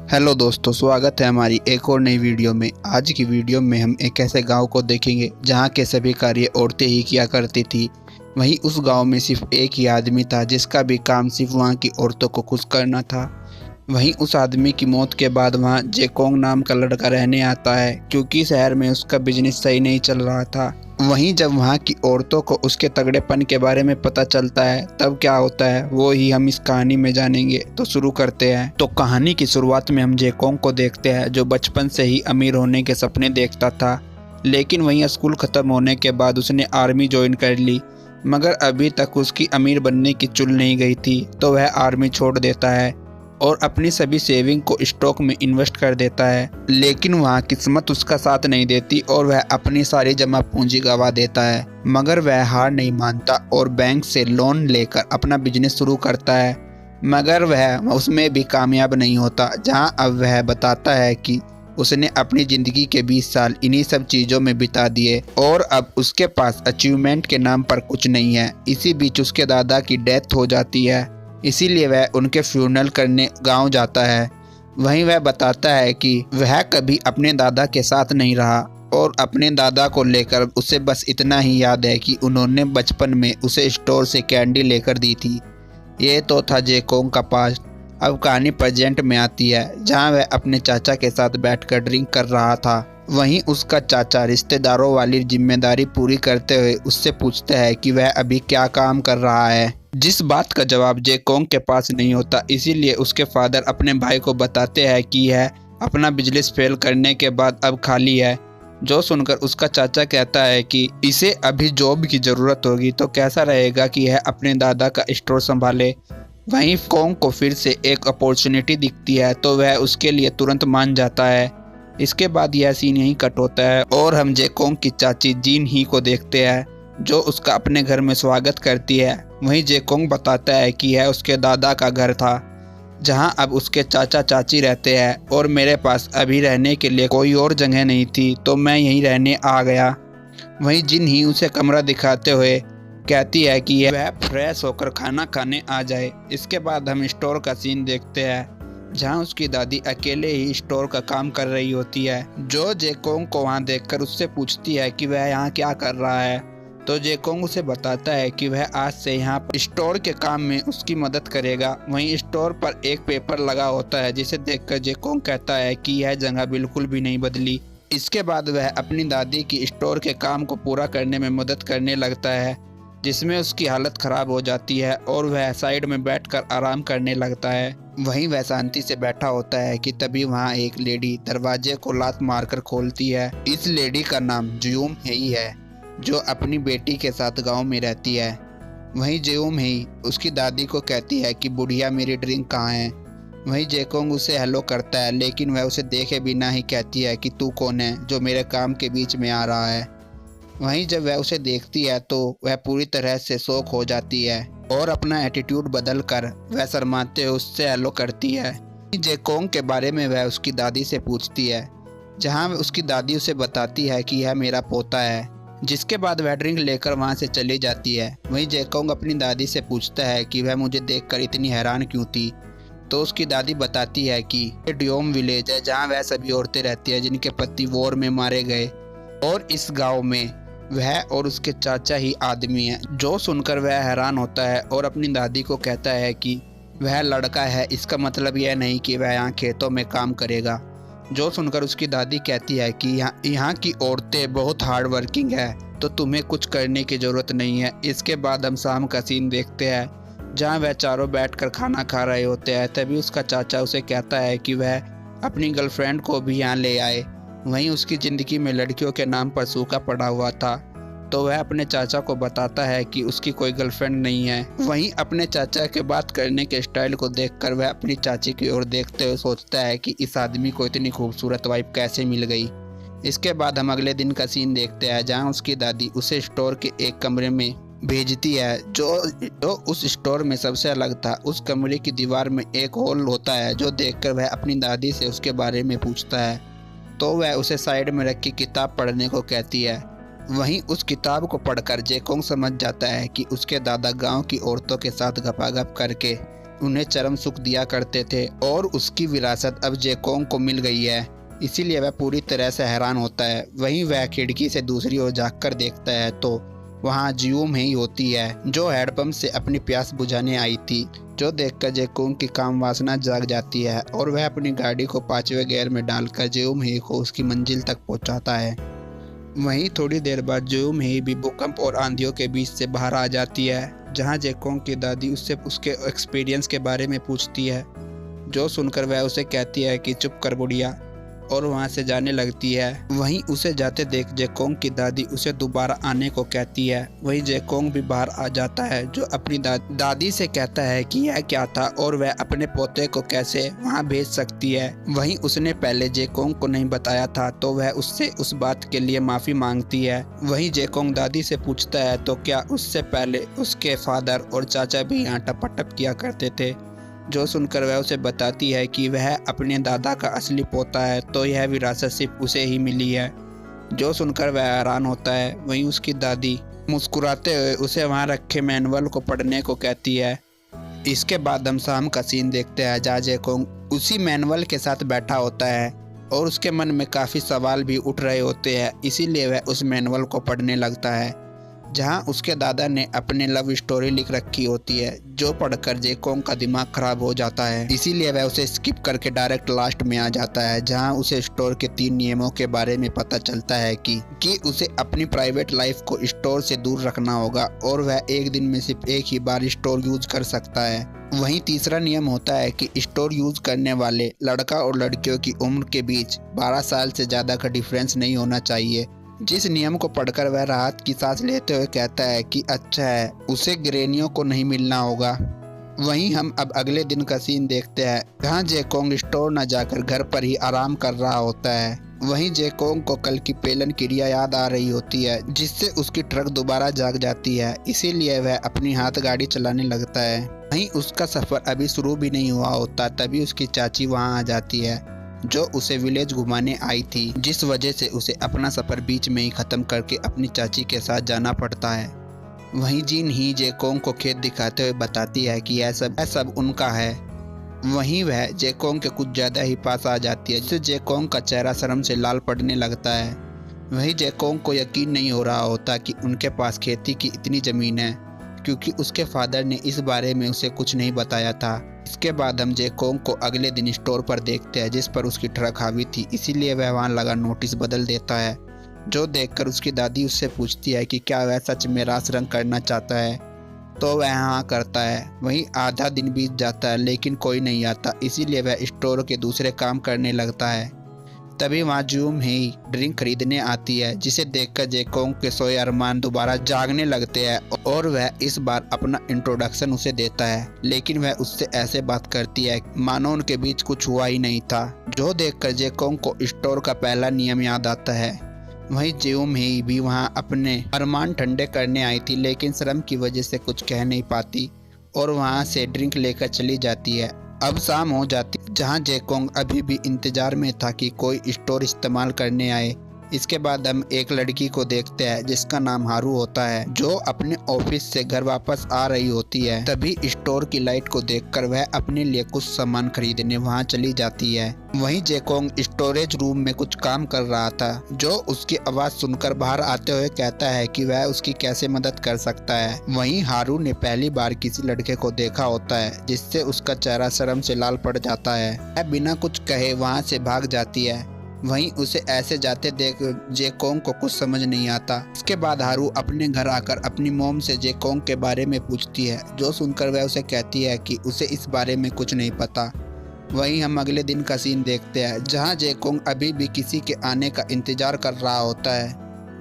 Hello दोस्तों, स्वागत है हमारी एक और नई वीडियो में। आज की वीडियो में हम एक ऐसे गांव को देखेंगे जहां के सभी कार्य औरतें ही किया करती थी। वहीं उस गांव में सिर्फ एक ही आदमी था जिसका भी काम सिर्फ वहां की औरतों को खुश करना था। वहीं उस आदमी की मौत के बाद वहां जेकोंग नाम का लड़का रहने आता है, क्योंकि शहर में उसका बिजनेस सही नहीं चल रहा था। वहीं जब वहां की औरतों को उसके तगड़ेपन के बारे में पता चलता है तब क्या होता है वो ही हम इस कहानी में जानेंगे। तो शुरू करते हैं। तो कहानी की शुरुआत में हम जेकोंग को देखते हैं, जो बचपन से ही अमीर होने के सपने देखता था। लेकिन वहीं स्कूल खत्म होने के बाद उसने आर्मी ज्वाइन कर ली, मगर अभी तक उसकी अमीर बनने की चुल नहीं गई थी। तो वह आर्मी छोड़ देता है और अपनी सभी सेविंग को स्टॉक में इन्वेस्ट कर देता है। लेकिन वहाँ किस्मत उसका साथ नहीं देती और वह अपनी सारी जमा पूंजी गंवा देता है। मगर वह हार नहीं मानता और बैंक से लोन लेकर अपना बिजनेस शुरू करता है, मगर वह उसमें भी कामयाब नहीं होता। जहाँ अब वह बताता है कि उसने अपनी ज़िंदगी के 20 साल इन्हीं सब चीज़ों में बिता दिए और अब उसके पास अचीवमेंट के नाम पर कुछ नहीं है। इसी बीच उसके दादा की डेथ हो जाती है, इसीलिए वह उनके फ्यूनरल करने गांव जाता है। वहीं वह बताता है कि वह कभी अपने दादा के साथ नहीं रहा और अपने दादा को लेकर उसे बस इतना ही याद है कि उन्होंने बचपन में उसे स्टोर से कैंडी लेकर दी थी। ये तो था जेकोंग का पास्ट। अब कहानी प्रेजेंट में आती है, जहां वह अपने चाचा के साथ बैठकर ड्रिंक कर रहा था। वहीं उसका चाचा रिश्तेदारों वाली जिम्मेदारी पूरी करते हुए उससे पूछता है कि वह अभी क्या काम कर रहा है, जिस बात का जवाब जेकोंग के पास नहीं होता। इसीलिए उसके फादर अपने भाई को बताते हैं कि यह अपना बिजनेस फेल करने के बाद अब खाली है। जो सुनकर उसका चाचा कहता है कि इसे अभी जॉब की ज़रूरत होगी, तो कैसा रहेगा कि यह अपने दादा का स्टोर संभाले। वहीं कोंग को फिर से एक अपॉर्चुनिटी दिखती है तो वह उसके लिए तुरंत मान जाता है। इसके बाद यह सीन यहीं कट होता है और हम जेकोंग की चाची जीन ही को देखते हैं, जो उसका अपने घर में स्वागत करती है। वहीं जेकोंग बताता है कि यह उसके दादा का घर था, जहां अब उसके चाचा चाची रहते हैं और मेरे पास अभी रहने के लिए कोई और जगह नहीं थी, तो मैं यहीं रहने आ गया। वहीं जिन ही उसे कमरा दिखाते हुए कहती है कि वह फ्रेश होकर खाना खाने आ जाए। इसके बाद हम स्टोर का सीन देखते हैं, जहां उसकी दादी अकेले ही स्टोर का काम कर रही होती है। जो जेकोंग को वहां देखकर उससे पूछती है कि वह यहाँ क्या कर रहा है, तो जेकोंग उसे बताता है कि वह आज से यहाँ पर स्टोर के काम में उसकी मदद करेगा। वहीं स्टोर पर एक पेपर लगा होता है, जिसे देखकर जेकोंग कहता है कि यह जगह बिल्कुल भी नहीं बदली। इसके बाद वह अपनी दादी की स्टोर के काम को पूरा करने में मदद करने लगता है, जिसमें उसकी हालत खराब हो जाती है और वह साइड में बैठकर आराम करने लगता है। वहीं वह शांति से बैठा होता है कि तभी वहाँ एक लेडी दरवाजे को लात मारकर खोलती है। इस लेडी का नाम जयूम ही है, जो अपनी बेटी के साथ गांव में रहती है। वहीं जयूम ही उसकी दादी को कहती है कि बुढ़िया मेरी ड्रिंक कहाँ है। वहीं जेकोंग उसे हेलो करता है, लेकिन वह उसे देखे बिना ही कहती है कि तू कौन है जो मेरे काम के बीच में आ रहा है। वहीं जब वह उसे देखती है तो वह पूरी तरह से शॉक हो जाती है और अपना एटीट्यूड बदल कर वह शर्माते हुए उससे हेलो करती है। जेकोंग के बारे में वह उसकी दादी से पूछती है, जहां उसकी दादी उसे बताती है कि यह मेरा पोता है। जिसके बाद वह ड्रिंक लेकर वहां से चली जाती है। वहीं जेकोंग अपनी दादी से पूछता है कि वह मुझे देखकर इतनी हैरान क्यों थी, तो उसकी दादी बताती है कि ये डियोम विलेज है, जहां वह सभी औरतें रहती है जिनके पति वॉर में मारे गए और इस गांव में वह और उसके चाचा ही आदमी हैं। जो सुनकर वह हैरान होता है और अपनी दादी को कहता है कि वह लड़का है, इसका मतलब यह नहीं कि वह यहाँ खेतों में काम करेगा। जो सुनकर उसकी दादी कहती है कि यहाँ की औरतें बहुत हार्ड वर्किंग है, तो तुम्हें कुछ करने की ज़रूरत नहीं है। इसके बाद हम शाम का सीन देखते हैं, जहाँ वह चारों बैठकर खाना खा रहे होते हैं। तभी उसका चाचा उसे कहता है कि वह अपनी गर्लफ्रेंड को भी यहाँ ले आए। वहीं उसकी ज़िंदगी में लड़कियों के नाम पर सूखा पड़ा हुआ था, तो वह अपने चाचा को बताता है कि उसकी कोई गर्लफ्रेंड नहीं है। वहीं अपने चाचा के बात करने के स्टाइल को देखकर वह अपनी चाची की ओर देखते हुए सोचता है कि इस आदमी को इतनी खूबसूरत वाइफ कैसे मिल गई। इसके बाद हम अगले दिन का सीन देखते हैं, जहां उसकी दादी उसे स्टोर के एक कमरे में भेजती है, जो उस स्टोर में सबसे अलग था। उस कमरे की दीवार में एक होल होता है, जो देखकर वह अपनी दादी से उसके बारे में पूछता है, तो वह उसे साइड में रखी किताब पढ़ने को कहती है। वहीं उस किताब को पढ़कर जेकोंग समझ जाता है कि उसके दादा गांव की औरतों के साथ गपागप करके उन्हें चरम सुख दिया करते थे और उसकी विरासत अब जेकोंग को मिल गई है, इसीलिए वह पूरी तरह से हैरान होता है। वहीं वह खिड़की से दूसरी ओर झांककर देखता है तो वहाँ जियूम ही होती है जो हैंडपंप से अपनी प्यास बुझाने आई थी, जो देखकर जेकोंग की काम वासना जाग जाती है और वह अपनी गाड़ी को 5वें गियर में डालकर जियूम ही को उसकी मंजिल तक पहुंचाता है। वहीं थोड़ी देर बाद जियूम ही भी भूकंप और आंधियों के बीच से बाहर आ जाती है, जहां जेकोंग की दादी उससे उसके एक्सपीरियंस के बारे में पूछती है, जो सुनकर वह उसे कहती है कि चुप कर बुढ़िया, और वहां से जाने लगती है। वहीं उसे जाते देख जेकोंग की दादी उसे दोबारा आने को कहती है। वहीं जेकोंग भी बाहर आ जाता है, जो अपनी दादी से कहता है कि यह क्या था और वह अपने पोते को कैसे वहां भेज सकती है। वहीं उसने पहले जेकोंग को नहीं बताया था, तो वह उससे उस बात के लिए माफी मांगती है। वहीं जेकोंग दादी से पूछता है तो क्या उससे पहले उसके फादर और चाचा भी यहाँ टपाटप किया करते थे, जो सुनकर वह उसे बताती है कि वह अपने दादा का असली पोता है, तो यह विरासत सिर्फ उसे ही मिली है, जो सुनकर वह हैरान होता है। वहीं उसकी दादी मुस्कुराते हुए उसे वहां रखे मैनुअल को पढ़ने को कहती है। इसके बाद हम शाम का सीन देखते हैं, जहाँ जेकोंग उसी मैनुअल के साथ बैठा होता है और उसके मन में काफ़ी सवाल भी उठ रहे होते हैं, इसीलिए वह उस मैनुअल को पढ़ने लगता है, जहां उसके दादा ने अपने लव स्टोरी लिख रखी होती है, जो पढ़कर जेकोंग का दिमाग खराब हो जाता है। इसीलिए वह उसे स्किप करके डायरेक्ट लास्ट में आ जाता है, जहां उसे स्टोर के 3 नियमों के बारे में पता चलता है कि उसे अपनी प्राइवेट लाइफ को स्टोर से दूर रखना होगा और वह एक दिन में सिर्फ एक ही बार स्टोर यूज कर सकता है। वहीं तीसरा नियम होता है कि स्टोर यूज करने वाले लड़का और लड़कियों की उम्र के बीच 12 साल से ज़्यादा का डिफरेंस नहीं होना चाहिए, जिस नियम को पढ़कर वह राहत की सांस लेते हुए कहता है कि अच्छा है, उसे ग्रेनियों को नहीं मिलना होगा। वहीं हम अब अगले दिन का सीन देखते हैं, जहां जेकोंग स्टोर न जाकर घर पर ही आराम कर रहा होता है। वहीं जेकोंग को कल की पेलन क्रिया याद आ रही होती है, जिससे उसकी ट्रक दोबारा जाग जाती है, इसीलिए वह अपनी हाथ गाड़ी चलाने लगता है। वहीं उसका सफ़र अभी शुरू भी नहीं हुआ होता, तभी उसकी चाची वहाँ आ जाती है, जो उसे विलेज घुमाने आई थी, जिस वजह से उसे अपना सफ़र बीच में ही ख़त्म करके अपनी चाची के साथ जाना पड़ता है। वहीं जिन ही जेकोंग को खेत दिखाते हुए बताती है कि यह सब उनका है। वहीं वह जेकोंग के कुछ ज़्यादा ही पास आ जाती है, जिससे जेकोंग का चेहरा शर्म से लाल पड़ने लगता है। वहीं जेकोंग को यकीन नहीं हो रहा होता कि उनके पास खेती की इतनी ज़मीन है, क्योंकि उसके फादर ने इस बारे में उसे कुछ नहीं बताया था। इसके बाद हम जेकोंग को अगले दिन स्टोर पर देखते हैं, जिस पर उसकी ट्रक हावी थी, इसीलिए वह वहां लगा नोटिस बदल देता है, जो देखकर उसकी दादी उससे पूछती है कि क्या वह सच में रास रंग करना चाहता है, तो वह हाँ करता है। वहीं आधा दिन बीत जाता है लेकिन कोई नहीं आता, इसीलिए वह स्टोर के दूसरे काम करने लगता है। तभी वहाँ जूम ही ड्रिंक खरीदने आती है, जिसे देखकर जेकोंग के सोए अरमान दोबारा जागने लगते हैं और वह इस बार अपना इंट्रोडक्शन उसे देता है, लेकिन वह उससे ऐसे बात करती है मानो उनके बीच कुछ हुआ ही नहीं था, जो देखकर जेकोंग को स्टोर का पहला नियम याद आता है। वहीं जूम ही भी वहाँ अपने अरमान ठंडे करने आई थी, लेकिन शर्म की वजह से कुछ कह नहीं पाती और वहाँ से ड्रिंक लेकर चली जाती है। अब शाम हो जाती, जहां जेकोंग अभी भी इंतजार में था कि कोई स्टोर इस्तेमाल करने आए। इसके बाद हम एक लड़की को देखते हैं जिसका नाम हारू होता है, जो अपने ऑफिस से घर वापस आ रही होती है। तभी स्टोर की लाइट को देखकर वह अपने लिए कुछ सामान खरीदने वहां चली जाती है। वहीं जेकोंग स्टोरेज रूम में कुछ काम कर रहा था, जो उसकी आवाज़ सुनकर बाहर आते हुए कहता है कि वह उसकी कैसे मदद कर सकता है। वहीं हारू ने पहली बार किसी लड़के को देखा होता है, जिससे उसका चेहरा शर्म से लाल पड़ जाता है। वह बिना कुछ कहे वहां से भाग जाती है। वहीं उसे ऐसे जाते देख जेकोंग को कुछ समझ नहीं आता। इसके बाद हारू अपने घर आकर अपनी मॉम से जेकोंग के बारे में पूछती है, जो सुनकर वह उसे कहती है कि उसे इस बारे में कुछ नहीं पता। वहीं हम अगले दिन का सीन देखते हैं, जहां जेकोंग अभी भी किसी के आने का इंतजार कर रहा होता है।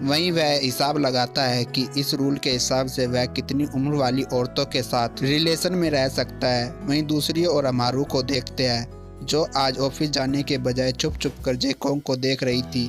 वहीं वह हिसाब लगाता है कि इस रूल के हिसाब से वह कितनी उम्र वाली औरतों के साथ रिलेशन में रह सकता है। वहीं दूसरी ओर हम हारू को देखते हैं, जो आज ऑफिस जाने के बजाय चुप चुप कर जेकोंग को देख रही थी।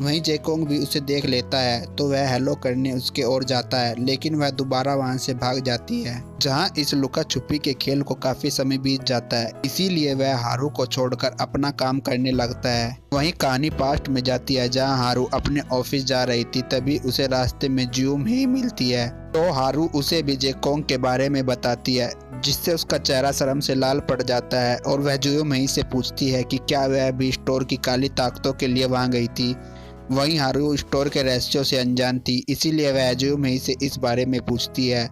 वहीं जेकोंग भी उसे देख लेता है, तो वह हेलो करने उसके ओर जाता है, लेकिन वह दोबारा वहां से भाग जाती है। जहां इस लुका छुपी के खेल को काफी समय बीत जाता है, इसीलिए वह हारू को छोड़कर अपना काम करने लगता है। वहीं कहानी पास्ट में जाती है, जहां हारू अपने ऑफिस जा रही थी, तभी उसे रास्ते में ज्यूमही मिलती है। तो हारू उसे भी जेकोंग के बारे में बताती है, जिससे उसका चेहरा शर्म से लाल पड़ जाता है और वह ज्यूमही से पूछती है कि क्या वह भी स्टोर की काली ताकतों के लिए वहां गई थी। वहीं हारू स्टोर के रहस्यों से अनजान थी, इसीलिए वह ज्यूमही से इस बारे में पूछती है,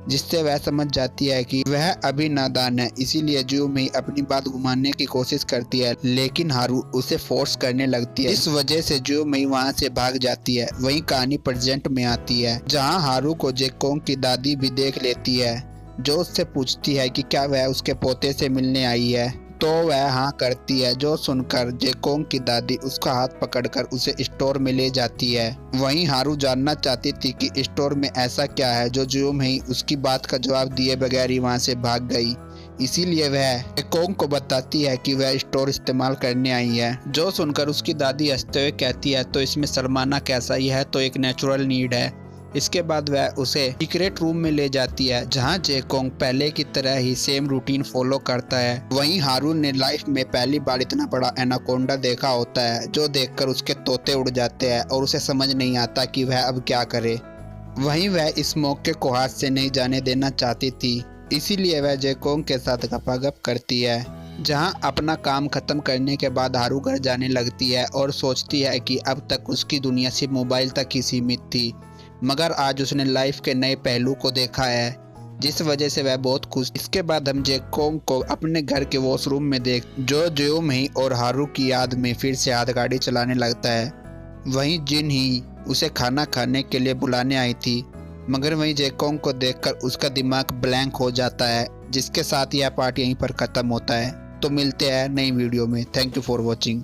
जिससे वह समझ जाती है कि वह अभी नादान है। इसीलिए ज्यूमही अपनी बात घुमाने की कोशिश करती है, लेकिन हारू उसे फोर्स करने लगती है। इस वजह से ज्यूमही वहां से भाग जाती है। वहीं कहानी प्रेजेंट में आती है, जहां हारू को जेकोंग की दादी भी देख लेती है, जो उससे पूछती है कि क्या वह उसके पोते से मिलने आई है। तो वह हाँ करती है, जो सुनकर जेकोंग की दादी उसका हाथ पकड़कर उसे स्टोर में ले जाती है। वहीं हारू जानना चाहती थी कि स्टोर में ऐसा क्या है जो ज्यूमही उसकी बात का जवाब दिए बगैर ही वहां से भाग गई। इसीलिए वह जेकोंग को बताती है कि वह स्टोर इस्तेमाल करने आई है, जो सुनकर उसकी दादी हंसते हुए कहती है, तो इसमें शर्माना कैसा, ही है तो एक नेचुरल नीड है। इसके बाद वह उसे सीक्रेट रूम में ले जाती है, जहां जेकोंग पहले की तरह ही सेम रूटीन फॉलो करता है। वहीं हारू ने लाइफ में पहली बार इतना बड़ा एनाकोंडा देखा होता है, जो देखकर उसके तोते उड़ जाते हैं और उसे समझ नहीं आता कि वह अब क्या करे। वहीं वह इस मौके को हाथ से नहीं जाने देना चाहती थी, इसीलिए वह जेकोंग के साथ गपागप करती है। जहां अपना काम खत्म करने के बाद हारू घर जाने लगती है और सोचती है कि अब तक उसकी दुनिया सिर्फ मोबाइल तक ही सीमित थी, मगर आज उसने लाइफ के नए पहलू को देखा है, जिस वजह से वह बहुत खुश। इसके बाद हम जेकोंग को अपने घर के वॉशरूम में देख, जो ज्यूमही और हारू की याद में फिर से हाथ गाड़ी चलाने लगता है। वहीं जिन ही उसे खाना खाने के लिए बुलाने आई थी, मगर वहीं जेकोंग को देखकर उसका दिमाग ब्लैंक हो जाता है, जिसके साथ यह पार्ट यहीं पर ख़त्म होता है। तो मिलते हैं नई वीडियो में। Thank you for watching.